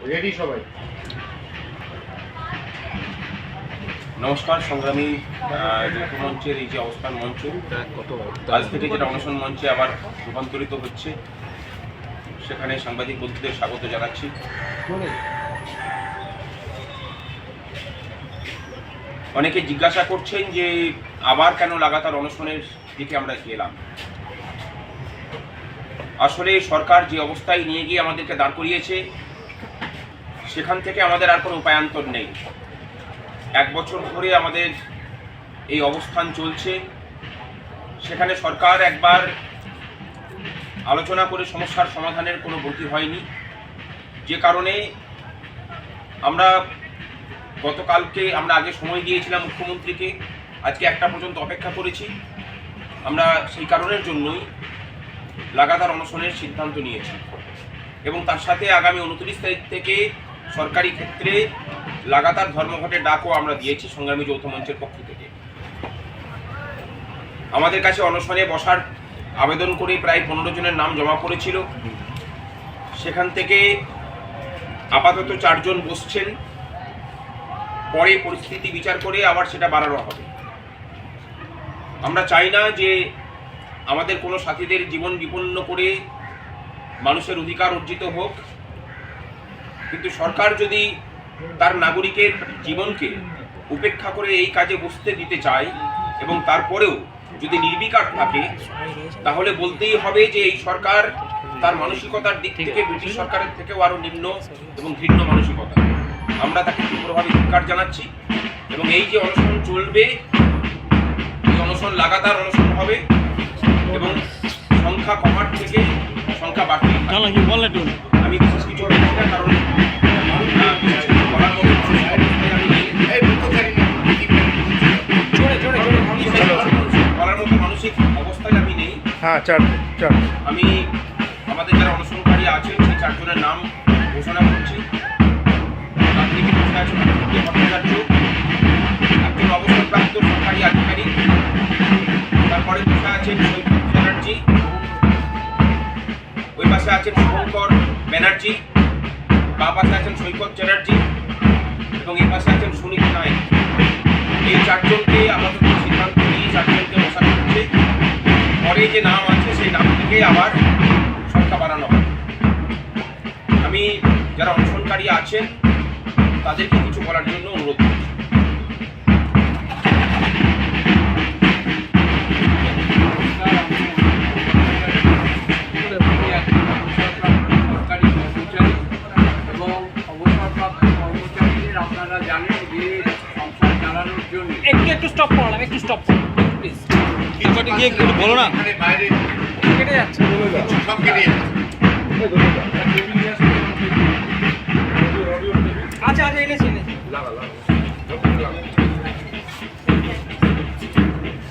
Ready সবাই। নমস্কার সংগ্রামী যৌথ মঞ্চের এই যে অবস্থান মঞ্চ আজ থেকে যেটা অনশন মঞ্চে আবার রূপান্তরিত হচ্ছে, সেখানে সাংবাদিক বন্ধুদের স্বাগত জানাচ্ছি। অনেকে জিজ্ঞাসা করছেন যে আবার কেন লাগাতার অনশনের দিকে আমরা গেলাম। আসলে সরকার যে অবস্থায় নিয়ে গিয়ে আমাদেরকে দাঁড় করিয়েছে, সেখান থেকে আমাদের আর কোনো উপায়ান্তর নেই। 1 বছর ধরে আমাদের এই অবস্থান চলছে। সেখানে সরকার একবার আলোচনা করে সমস্যার সমাধানের কোনো গতি হয়নি, যে কারণে আমরা গতকালকে আগে সময় দিয়েছিলাম মুখ্যমন্ত্রীকে, আজকে 1টা পর্যন্ত অপেক্ষা করেছি। আমরা সেই কারণের জন্যই লাগাতার অনশনের সিদ্ধান্ত নিয়েছি এবং তার সাথে আগামী 29 তারিখ থেকে সরকারি ক্ষেত্রে লাগাতার ধর্মঘটের ডাকও আমরা দিয়েছি সংগ্রামী যৌথ মঞ্চের পক্ষ থেকে। আমাদের কাছে অনশনে বসার আবেদন করে প্রায় 15 জনের নাম জমা পড়েছিল। সেখান থেকে আপাতত 4 জন বসছেন, পরে পরিস্থিতি বিচার করে আবার সেটা বাড়ানো হবে। আমরা চাই না যে আমাদের কোনো সাথীদের জীবন বিপন্ন করে মানুষের অধিকার অর্জিত হোক, কিন্তু সরকার যদি তার নাগরিকের জীবনকে উপেক্ষা করে এই কাজে বসতে দিতে চায় এবং তারপরেও যদি নির্বিকার থাকে, তাহলে বলতেই হবে যে এই সরকার তার মানসিকতার দিক থেকে ব্রিটিশ সরকারের থেকেও আরো নিম্ন এবং ঘৃণ্য মানসিকতা। আমরা তাকে তীব্রভাবে ধিক্কার জানাচ্ছি এবং এই যে অনশন চলবে, এই অনশন লাগাতার অনশন হবে এবং সংখ্যা কমার থেকে সংখ্যা বাড়তে আমি বিশেষ কিছু বলছি না, কারণ বলার মতো মানসিক অবস্থায় আমি নেই। আমি আমাদের যারা অনশনকারী আছেন সেই 4 জনের নাম ঘোষণা করছি। তার থেকে বসে আছেন ভট্টাচার্য, একজন অবসরপ্রাপ্ত সরকারি আধিকারিক। তারপরে বসে আছেন সৈকত চ্যাটার্জি, ওই পাশে আছেন শুভঙ্কর ব্যানার্জি, বাঁ পাশে আছেন সৈকত চ্যাটার্জি এবং এই পাশে আছেন সুনীত নায়ক। এই 4 জনকে আপাতত সিদ্ধান্ত নিয়ে 4 জনকে বসানো হচ্ছে। পরে যে নাম আছে সেই নাম থেকে আবার সংখ্যা বাড়ানো হবে। আমি যারা অনশনকারী আছেন তাদেরকে কিছু বলার জন্য অনুরোধ করছি। আপনারা জানেন যে সংসার চালানোর জন্য একটু স্টপ করলাম, একটু স্টপ করুন প্লিজ। কিছুটা গিয়ে একটু বলো না, বাইরে কেটে যাচ্ছে সব কেটে আচ্ছা এনেছি